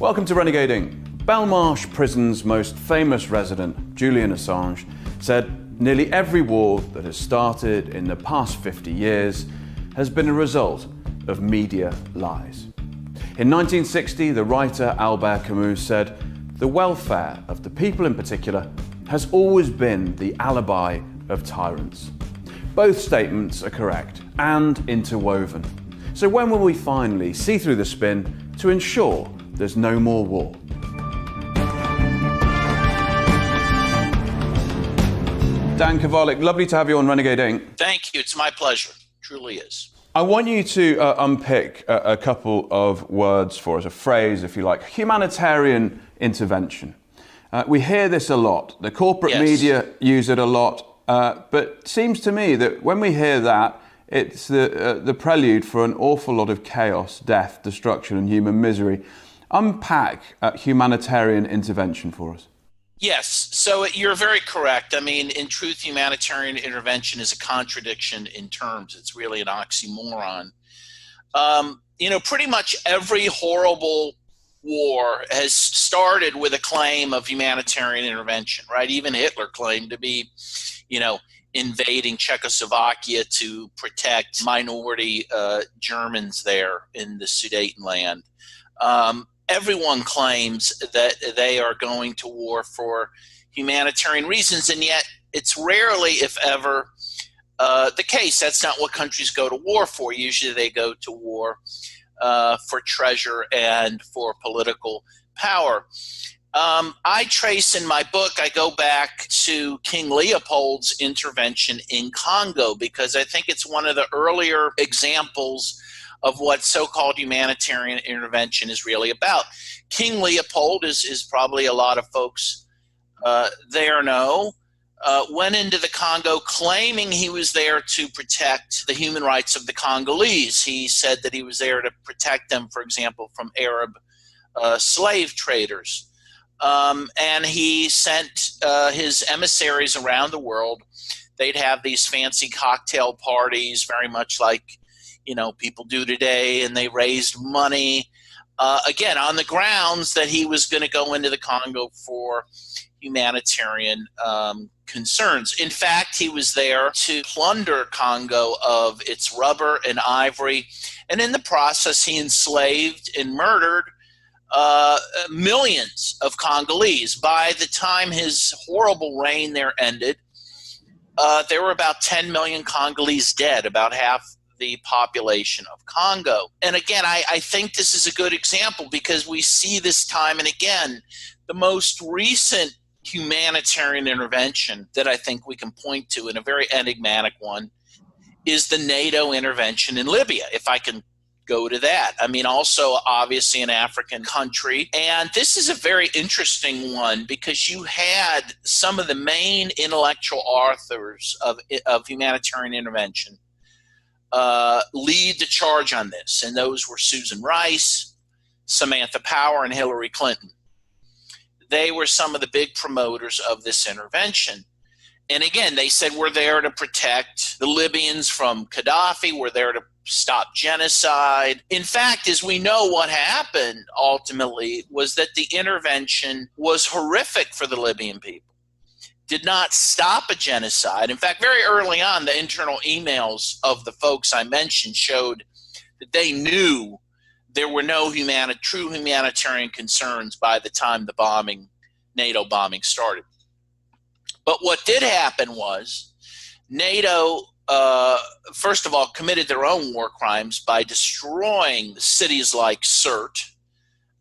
Welcome to Renegading. Belmarsh Prison's most famous resident, Julian Assange, said nearly every war that has started in the past 50 years has been a result of media lies. In 1960, the writer Albert Camus said, "The welfare of the people in particular has always been the alibi of tyrants." Both statements are correct and interwoven. So when will we finally see through the spin to ensure there's no more war? Dan Kovalik, lovely to have you on Renegading. Thank you. It's my pleasure. It truly is. I want you to unpick a couple of words for us, a phrase, if you like. Humanitarian intervention. We hear this a lot. The corporate media use it a lot. But it seems to me that when we hear that, it's the prelude for an awful lot of chaos, death, destruction, and human misery. Unpack humanitarian intervention for us. Yes, so you're very correct. I mean, in truth, humanitarian intervention is a contradiction in terms. It's really an oxymoron. Pretty much every horrible war has started with a claim of humanitarian intervention, right? Even Hitler claimed to be, invading Czechoslovakia to protect minority Germans there in the Sudetenland. Everyone claims that they are going to war for humanitarian reasons, and yet it's rarely, if ever, the case. That's not what countries go to war for. Usually they go to war for treasure and for political power. I trace in my book, I go back to King Leopold's intervention in Congo because I think it's one of the earlier examples of what so-called humanitarian intervention is really about. King Leopold, is probably a lot of folks there know, went into the Congo claiming he was there to protect the human rights of the Congolese. He said that he was there to protect them, for example, from Arab slave traders. And he sent his emissaries around the world. They'd have these fancy cocktail parties, very much like people do today, and they raised money, again, on the grounds that he was going to go into the Congo for humanitarian concerns. In fact, he was there to plunder Congo of its rubber and ivory, and in the process, he enslaved and murdered millions of Congolese. By the time his horrible reign there ended, there were about 10 million Congolese dead, about half the population of Congo. And again, I think this is a good example because we see this time and again. The most recent humanitarian intervention that I think we can point to, and a very enigmatic one, is the NATO intervention in Libya, if I can go to that. I mean, also obviously an African country. And this is a very interesting one because you had some of the main intellectual authors of humanitarian intervention lead the charge on this, and those were Susan Rice, Samantha Power, and Hillary Clinton. They were some of the big promoters of this intervention. And again, they said we're there to protect the Libyans from Gaddafi, we're there to stop genocide. In fact, as we know, what happened ultimately was that the intervention was horrific for the Libyan people. Did not stop a genocide. In fact, very early on, the internal emails of the folks I mentioned showed that they knew there were no true humanitarian concerns by the time the NATO bombing started. But what did happen was NATO, first of all, committed their own war crimes by destroying cities like Sirte,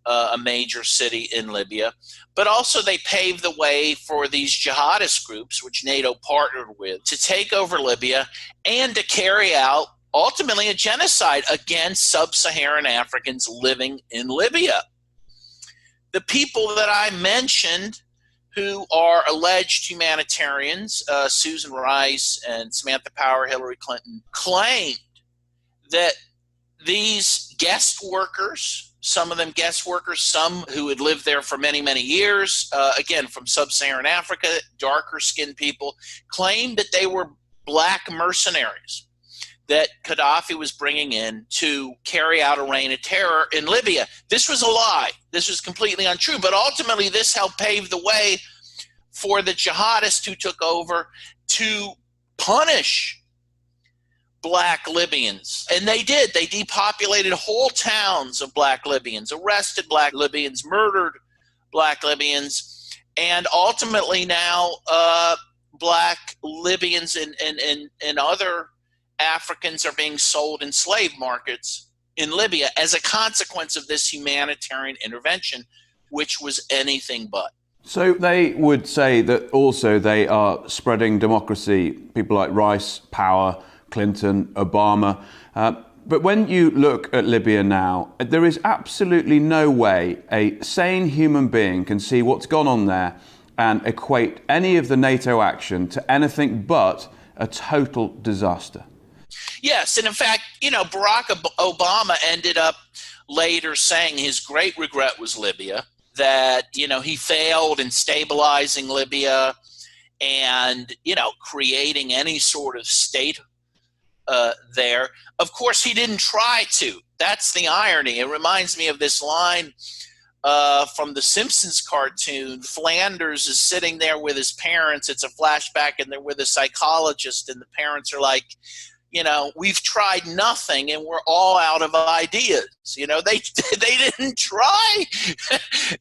a major city in Libya, but also they paved the way for these jihadist groups, which NATO partnered with, to take over Libya and to carry out ultimately a genocide against sub-Saharan Africans living in Libya. The people that I mentioned who are alleged humanitarians, Susan Rice and Samantha Power, Hillary Clinton, claimed that these guest workers, some of them guest workers, some who had lived there for many, many years, again, from sub-Saharan Africa, darker skinned people, claimed that they were black mercenaries. that Gaddafi was bringing in to carry out a reign of terror in Libya. This was a lie. This was completely untrue. But ultimately, this helped pave the way for the jihadists who took over to punish black Libyans. And they did. They depopulated whole towns of black Libyans, arrested black Libyans, murdered black Libyans. And ultimately now black Libyans and other Africans are being sold in slave markets in Libya as a consequence of this humanitarian intervention, which was anything but. So they would say that also they are spreading democracy, people like Rice, Power, Clinton, Obama. But when you look at Libya now, there is absolutely no way a sane human being can see what's gone on there and equate any of the NATO action to anything but a total disaster. Yes, and in fact, Barack Obama ended up later saying his great regret was Libya, that, he failed in stabilizing Libya and, creating any sort of state there. Of course, he didn't try to. That's the irony. It reminds me of this line from the Simpsons cartoon. Flanders is sitting there with his parents. It's a flashback, and they're with a psychologist, and the parents are like, we've tried nothing and we're all out of ideas. They didn't try.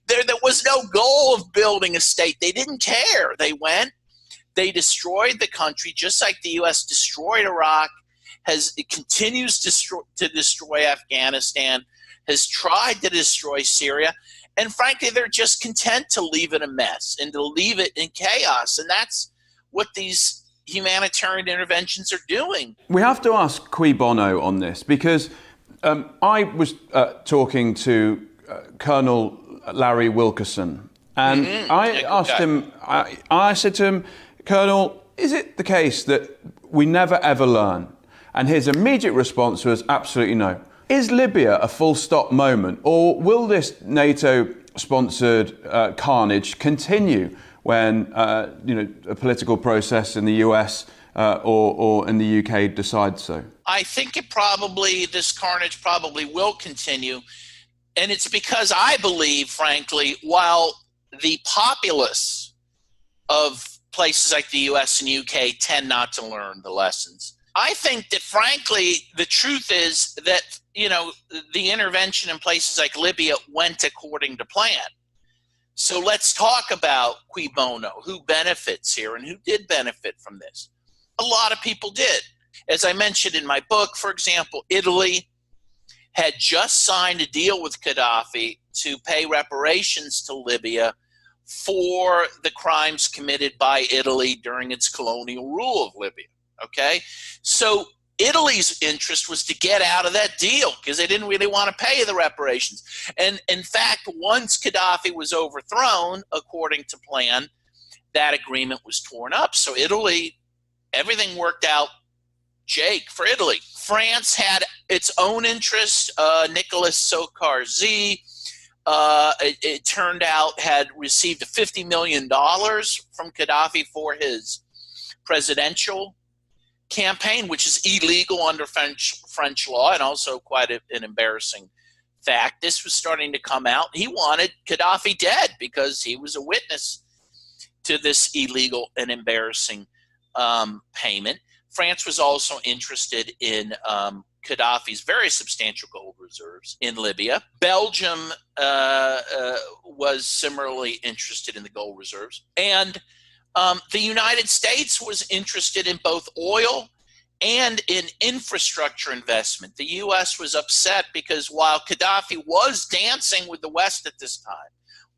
There was no goal of building a state. They didn't care. They went, they destroyed the country just like the U.S. destroyed Iraq, it continues to destroy Afghanistan, has tried to destroy Syria. And frankly, they're just content to leave it a mess and to leave it in chaos. And that's what these humanitarian interventions are doing. We have to ask cui bono on this, because I was talking to Colonel Larry Wilkerson, and I asked him, I said to him, Colonel, is it the case that we never ever learn? And his immediate response was absolutely no. Is Libya a full stop moment, or will this NATO-sponsored carnage continue when a political process in the US or in the UK decides so? I think this carnage probably will continue. And it's because I believe, frankly, while the populace of places like the US and UK tend not to learn the lessons, I think that, frankly, the truth is that, the intervention in places like Libya went according to plan. So let's talk about cui bono, who benefits here and who did benefit from this. A lot of people did. As I mentioned in my book, for example, Italy had just signed a deal with Gaddafi to pay reparations to Libya for the crimes committed by Italy during its colonial rule of Libya. Okay? So Italy's interest was to get out of that deal because they didn't really want to pay the reparations. And in fact, once Gaddafi was overthrown, according to plan, that agreement was torn up. So Italy, everything worked out Jake for Italy. France had its own interest. Nicolas Sarkozy, it turned out, had received $50 million from Gaddafi for his presidential campaign, which is illegal under French law and also quite an embarrassing fact. This was starting to come out. He wanted Gaddafi dead because he was a witness to this illegal and embarrassing payment. France was also interested in Gaddafi's very substantial gold reserves in Libya. Belgium was similarly interested in the gold reserves. And the United States was interested in both oil and in infrastructure investment. The U.S. was upset because while Gaddafi was dancing with the West at this time,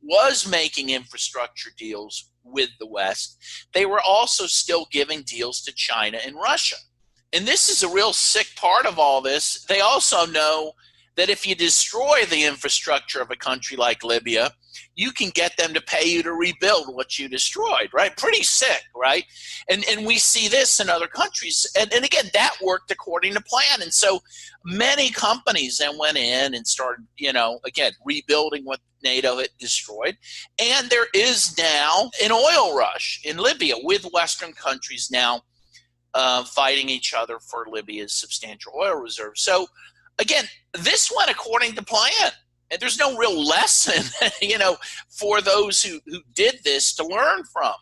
was making infrastructure deals with the West, they were also still giving deals to China and Russia. And this is a real sick part of all this. They also know that if you destroy the infrastructure of a country like Libya, you can get them to pay you to rebuild what you destroyed, right? Pretty sick, right? And we see this in other countries. And again, that worked according to plan. And so many companies then went in and started, again, rebuilding what NATO had destroyed. And there is now an oil rush in Libya with Western countries now fighting each other for Libya's substantial oil reserves. So again, this went according to plan. And there's no real lesson, for those who did this to learn from.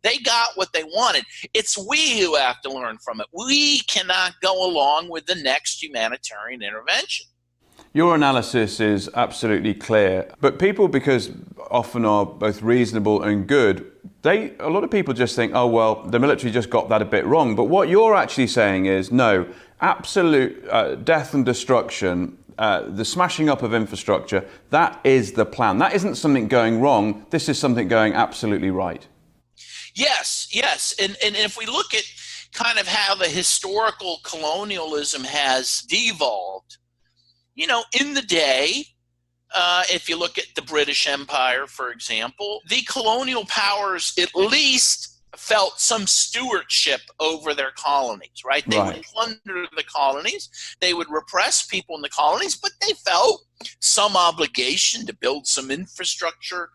They got what they wanted. It's we who have to learn from it. We cannot go along with the next humanitarian intervention. Your analysis is absolutely clear, but people, because often are both reasonable and good, a lot of people just think, oh, well, the military just got that a bit wrong. But what you're actually saying is, no, absolute death and destruction, the smashing up of infrastructure, that is the plan. That isn't something going wrong. This is something going absolutely right. Yes. And if we look at kind of how the historical colonialism has devolved, in the day, if you look at the British Empire, for example, the colonial powers at least felt some stewardship over their colonies, right? They would plunder the colonies, they would repress people in the colonies, but they felt some obligation to build some infrastructure,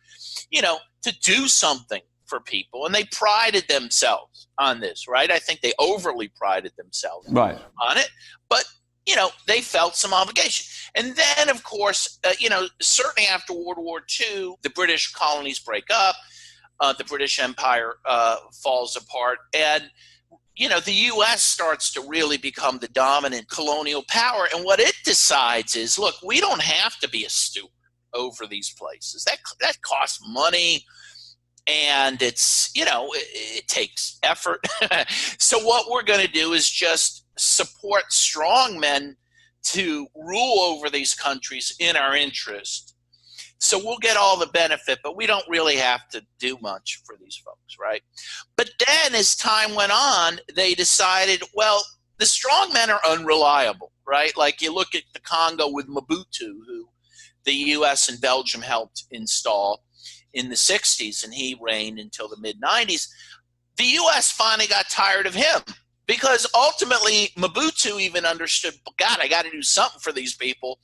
to do something for people. And they prided themselves on this, right? I think they overly prided themselves on it. But they felt some obligation. And then, of course, certainly after World War II, the British colonies break up, the British Empire falls apart, and, the U.S. starts to really become the dominant colonial power. And what it decides is, look, we don't have to be a steward over these places. That costs money, and it's, it takes effort. So what we're going to do is just support strong men to rule over these countries in our interest. So we'll get all the benefit, but we don't really have to do much for these folks, right? But then as time went on, they decided, well, the strong men are unreliable, right? Like you look at the Congo with Mobutu, who the U.S. and Belgium helped install in the 60s, and he reigned until the mid-90s. The U.S. finally got tired of him, because ultimately Mobutu even understood, God, I got to do something for these people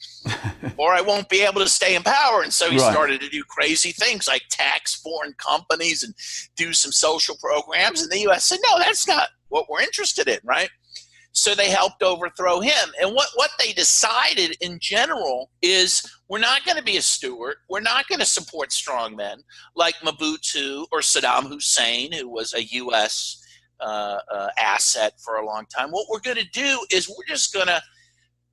or I won't be able to stay in power. And so he started to do crazy things like tax foreign companies and do some social programs. And the U.S. said, no, that's not what we're interested in, right? So they helped overthrow him. And what they decided in general is, we're not going to be a steward. We're not going to support strong men like Mobutu or Saddam Hussein, who was a U.S. asset for a long time. What we're going to do is we're just going to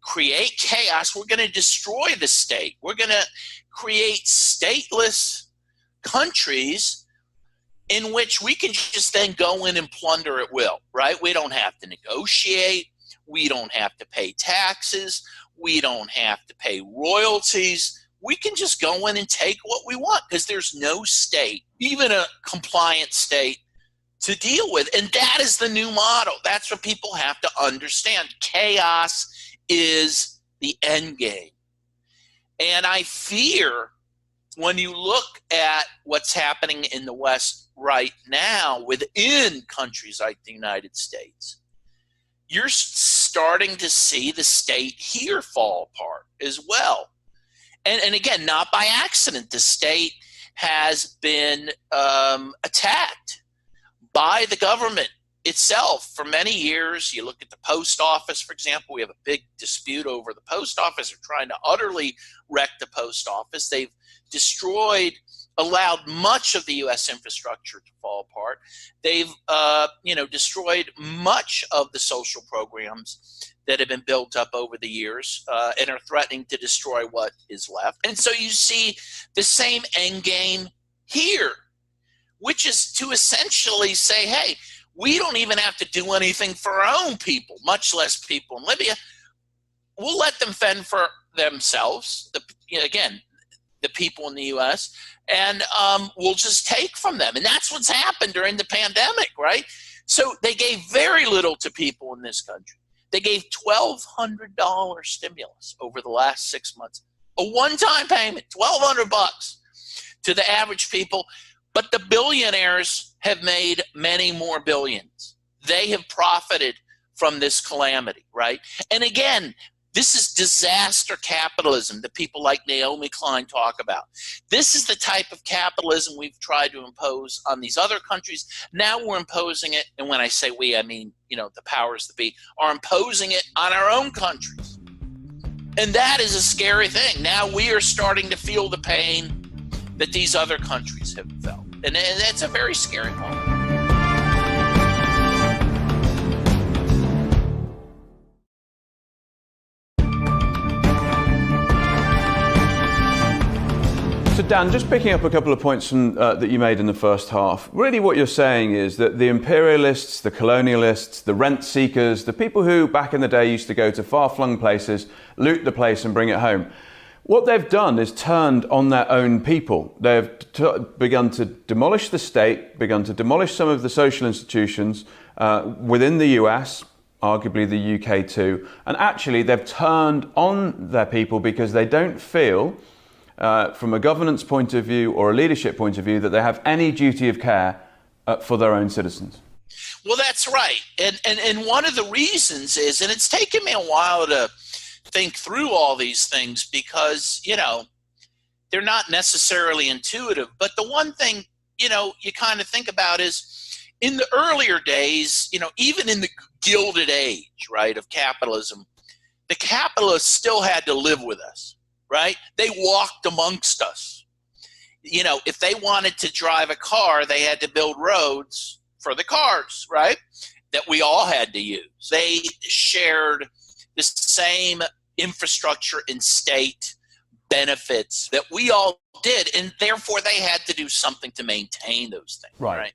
create chaos. We're going to destroy the state. We're going to create stateless countries in which we can just then go in and plunder at will, right? We don't have to negotiate. We don't have to pay taxes. We don't have to pay royalties. We can just go in and take what we want, because there's no state, even a compliant state, to deal with. And that is the new model. That's what people have to understand. Chaos is the end game. And I fear, when you look at what's happening in the West right now within countries like the United States, you're starting to see the state here fall apart as well. And again, not by accident. The state has been attacked by the government itself for many years. You look at the post office, for example. We have a big dispute over the post office. They're trying to utterly wreck the post office. They've allowed much of the U.S. infrastructure to fall apart. They've, destroyed much of the social programs that have been built up over the years, and are threatening to destroy what is left. And so you see the same end game here, which is to essentially say, hey, we don't even have to do anything for our own people, much less people in Libya. We'll let them fend for themselves, the people in the U.S., and we'll just take from them. And that's what's happened during the pandemic, right? So they gave very little to people in this country. They gave $1,200 stimulus over the last 6 months, a one-time payment, $1,200 to the average people. But the billionaires have made many more billions. They have profited from this calamity, right? And again, This is disaster capitalism that people like Naomi Klein talk about. This is the type of capitalism we've tried to impose on these other countries. Now we're imposing it, and when I say we, I mean, the powers that be are imposing it on our own countries. And that is a scary thing. Now we are starting to feel the pain that these other countries have felt. And that's a very scary moment. So Dan, just picking up a couple of points from, that you made in the first half, really what you're saying is that the imperialists, the colonialists, the rent seekers, the people who back in the day used to go to far-flung places, loot the place and bring it home, what they've done is turned on their own people. They've begun to demolish the state, begun to demolish some of the social institutions within the US, arguably the UK too, and actually they've turned on their people because they don't feel from a governance point of view or a leadership point of view that they have any duty of care for their own citizens. Well, that's right. And one of the reasons is, and it's taken me a while to think through all these things because, they're not necessarily intuitive. But the one thing, you kind of think about is in the earlier days, even in the Gilded Age, right, of capitalism, the capitalists still had to live with us. Right? They walked amongst us. If they wanted to drive a car, they had to build roads for the cars, right? That we all had to use. They shared the same infrastructure and state benefits that we all did, and therefore they had to do something to maintain those things, right?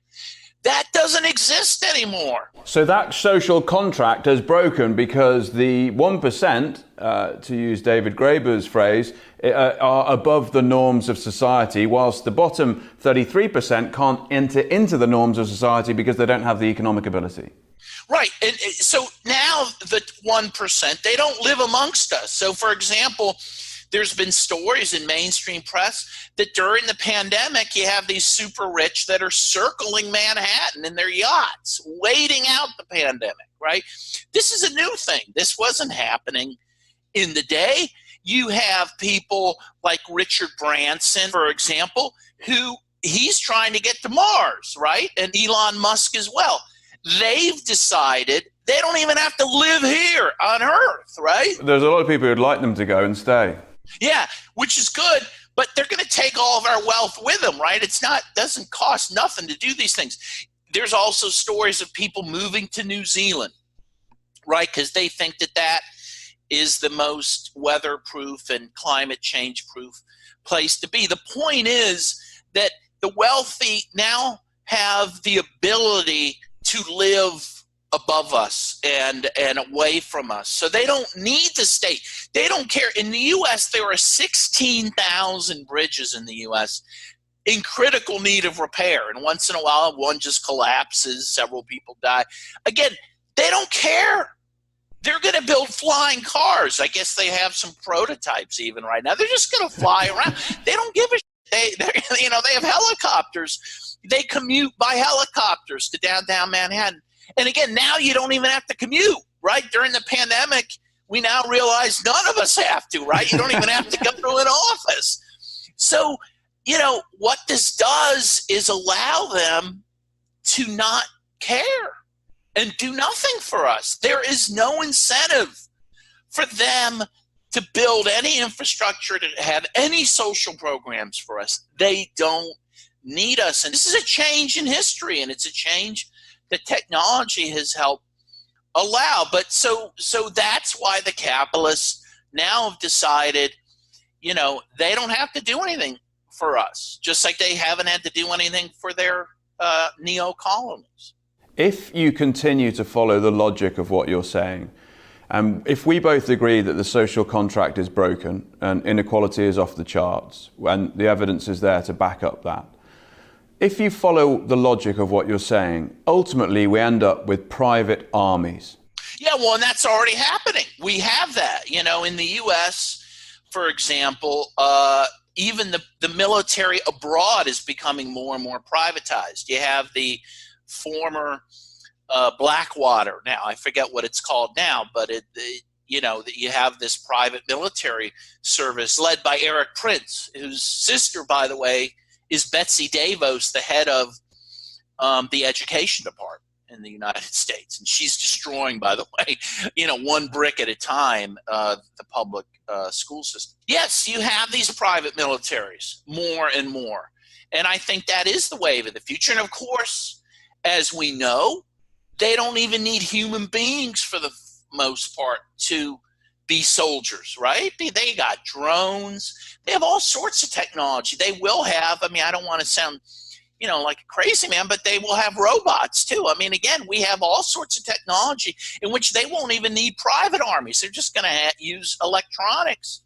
That doesn't exist anymore. So that social contract has broken because the 1%, to use David Graeber's phrase, are above the norms of society, whilst the bottom 33% can't enter into the norms of society because they don't have the economic ability. Right. And so now the 1%, they don't live amongst us. So, for example, there's been stories in mainstream press that during the pandemic, you have these super rich that are circling Manhattan in their yachts, waiting out the pandemic, right? This is a new thing. This wasn't happening in the day. You have people like Richard Branson, for example, who he's trying to get to Mars, right? And Elon Musk as well. They've decided they don't even have to live here on Earth, right? There's a lot of people who'd like them to go and stay. Yeah, which is good, but they're going to take all of our wealth with them, right? Doesn't cost nothing to do these things. There's also stories of people moving to New Zealand, right? Because they think that is the most weatherproof and climate change proof place to be. The point is that the wealthy now have the ability to live above us and away from us. So they don't need the state. They don't care. In the U.S., there are 16,000 bridges in the U.S. in critical need of repair. And once in a while, one just collapses. Several people die. Again, they don't care. They're going to build flying cars. I guess they have some prototypes even right now. They're just going to fly around. They don't give a shit. They have helicopters. They commute by helicopters to downtown Manhattan. And again, now you don't even have to commute, right? During the pandemic, we now realize none of us have to, right? You don't even have to go to an office. So, what this does is allow them to not care and do nothing for us. There is no incentive for them to build any infrastructure, to have any social programs for us. They don't need us. And this is a change in history, and it's a change that technology has helped allow. But so that's why the capitalists now have decided, they don't have to do anything for us, just like they haven't had to do anything for their neo-colonies. If you continue to follow the logic of what you're saying, if we both agree that the social contract is broken and inequality is off the charts, and the evidence is there to back up that, if you follow the logic of what you're saying, ultimately we end up with private armies. Yeah, well, and that's already happening. We have that. In the U.S., for example, even the military abroad is becoming more and more privatized. You have the former Blackwater now. I forget what it's called now, but that you have this private military service led by Eric Prince, whose sister, by the way, is Betsy DeVos, the head of the education department in the United States. And she's destroying, by the way, one brick at a time, the public school system. Yes, you have these private militaries more and more. And I think that is the wave of the future. And of course, as we know, they don't even need human beings for the most part to be soldiers, right? They got drones. They have all sorts of technology. They will have, I don't want to sound, like a crazy man, but they will have robots too. Again, we have all sorts of technology in which they won't even need private armies. They're just going to use electronics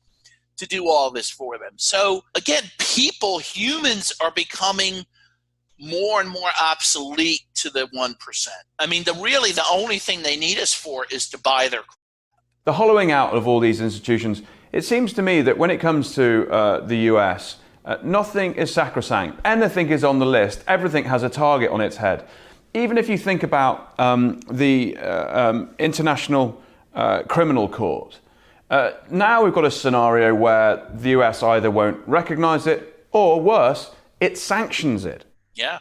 to do all this for them. So again, humans are becoming more and more obsolete to the 1%. The only thing they need us for is to buy their. The hollowing out of all these institutions, it seems to me that when it comes to the US, nothing is sacrosanct. Anything is on the list. Everything has a target on its head. Even if you think about the International Criminal Court, now we've got a scenario where the US either won't recognize it or worse, it sanctions it. Yeah.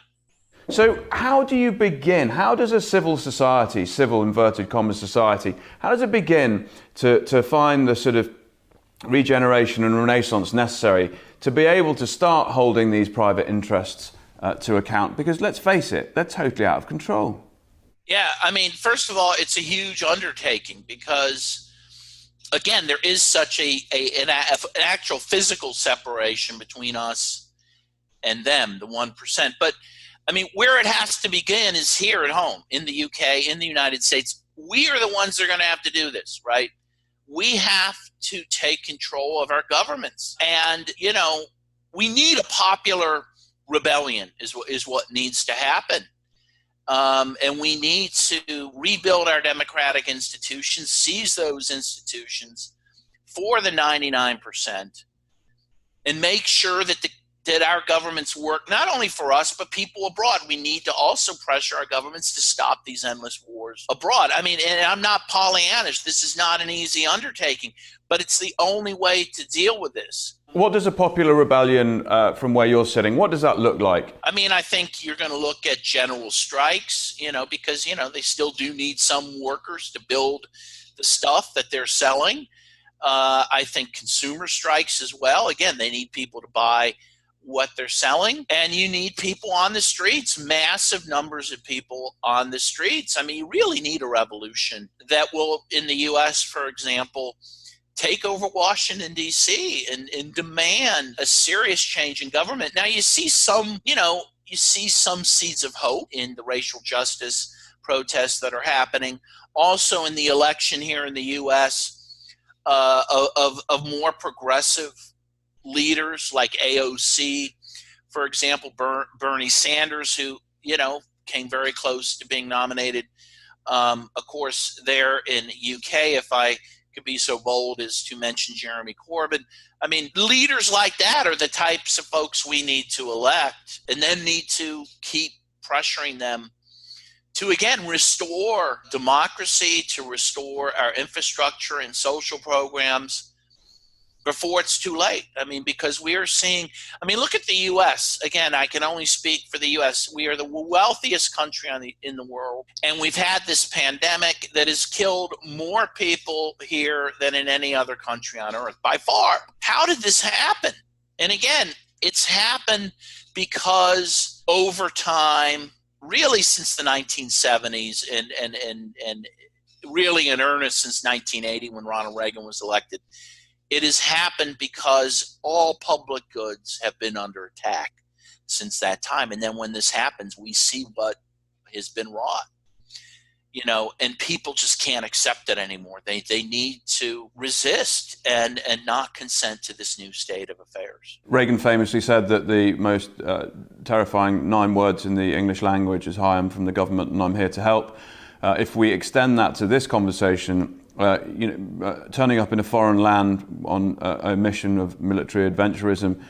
So how do you begin? How does a civil society, civil inverted commas society, how does it begin to find the sort of regeneration and renaissance necessary to be able to start holding these private interests to account? Because let's face it, they're totally out of control. Yeah, first of all, it's a huge undertaking because, again, there is such an actual physical separation between us and them, the 1%. But where it has to begin is here at home, in the UK, in the United States. We are the ones that are going to have to do this, right? We have to take control of our governments. And, we need a popular rebellion is what needs to happen. And we need to rebuild our democratic institutions, seize those institutions for the 99%, and make sure that our governments work not only for us, but people abroad. We need to also pressure our governments to stop these endless wars abroad. And I'm not Pollyannish. This is not an easy undertaking, but it's the only way to deal with this. What does a popular rebellion, from where you're sitting, what does that look like? I think you're going to look at general strikes, because, they still do need some workers to build the stuff that they're selling. I think consumer strikes as well. Again, they need people to buy what they're selling, and you need people on the streets, massive numbers of people on the streets. You really need a revolution that will, in the US, for example, take over Washington, D.C. and demand a serious change in government. Now you see some seeds of hope in the racial justice protests that are happening. Also in the election here in the US, of more progressive leaders like AOC, for example, Bernie Sanders, who, came very close to being nominated. Of course, there in UK, if I could be so bold as to mention Jeremy Corbyn. Leaders like that are the types of folks we need to elect, and then need to keep pressuring them to, again, restore democracy, to restore our infrastructure and social programs before it's too late. Because we are seeing, look at the U.S. Again, I can only speak for the U.S. We are the wealthiest country in the world, and we've had this pandemic that has killed more people here than in any other country on earth, by far. How did this happen? And again, it's happened because over time, really since the 1970s and really in earnest since 1980 when Ronald Reagan was elected, it has happened because all public goods have been under attack since that time. And then when this happens, we see what has been wrought, and people just can't accept it anymore. They need to resist and not consent to this new state of affairs. Reagan famously said that the most terrifying 9 words in the English language is, "Hi, I'm from the government and I'm here to help." If we extend that to this conversation, turning up in a foreign land on a mission of military adventurism,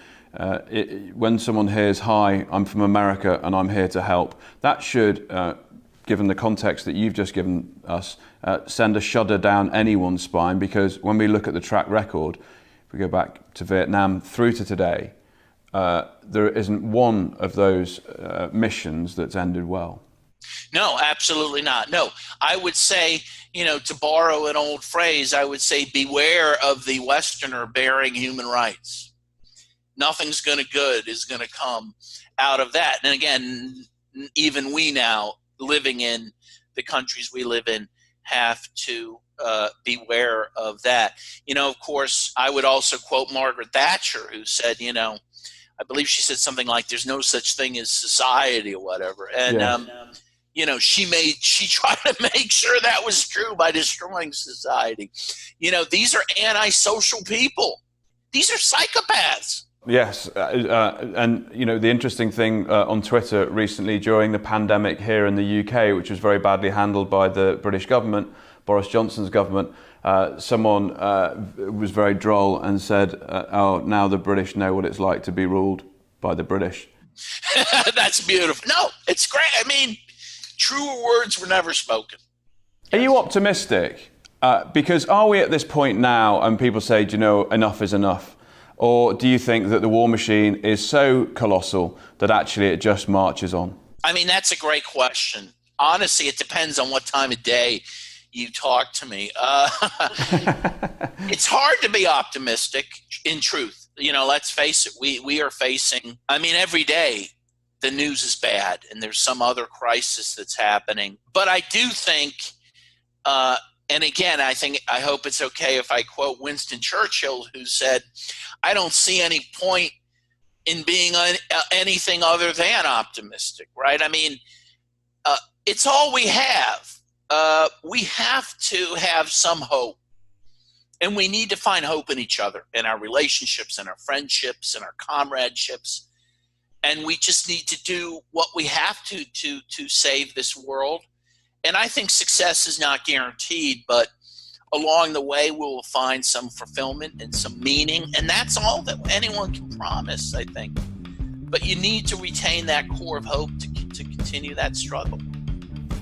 when someone hears, "Hi, I'm from America and I'm here to help," that should given the context that you've just given us, send a shudder down anyone's spine, because when we look at the track record, if we go back to Vietnam through to today, there isn't one of those missions that's ended well. No, absolutely not. No, I would say, to borrow an old phrase, I would say beware of the Westerner bearing human rights. Nothing's good is going to come out of that. And again, even we now, living in the countries we live in, have to beware of that. Of course, I would also quote Margaret Thatcher, who said, I believe she said something like, there's no such thing as society or whatever. And, yeah. She tried to make sure that was true by destroying society. These are antisocial people. These are psychopaths. Yes, and the interesting thing on Twitter recently during the pandemic here in the UK, which was very badly handled by the British government, Boris Johnson's government, someone was very droll and said, "Oh, now the British know what it's like to be ruled by the British." That's beautiful. No, it's great. I mean, truer words were never spoken. Are you optimistic? Because are we at this point now, and people say, enough is enough? Or do you think that the war machine is so colossal that actually it just marches on? I mean, that's a great question. Honestly, it depends on what time of day you talk to me. It's hard to be optimistic, in truth. Let's face it, we are facing, every day the news is bad and there's some other crisis that's happening. But I do think, and again, I hope it's okay if I quote Winston Churchill, who said, I don't see any point in being anything other than optimistic, right? It's all we have. We have to have some hope. And we need to find hope in each other, in our relationships, in our friendships, in our comradeships. And we just need to do what we have to save this world. And I think success is not guaranteed, but along the way, we'll find some fulfillment and some meaning. And that's all that anyone can promise, I think. But you need to retain that core of hope to continue that struggle.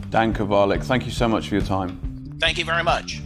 Dan Kovalik, thank you so much for your time. Thank you very much.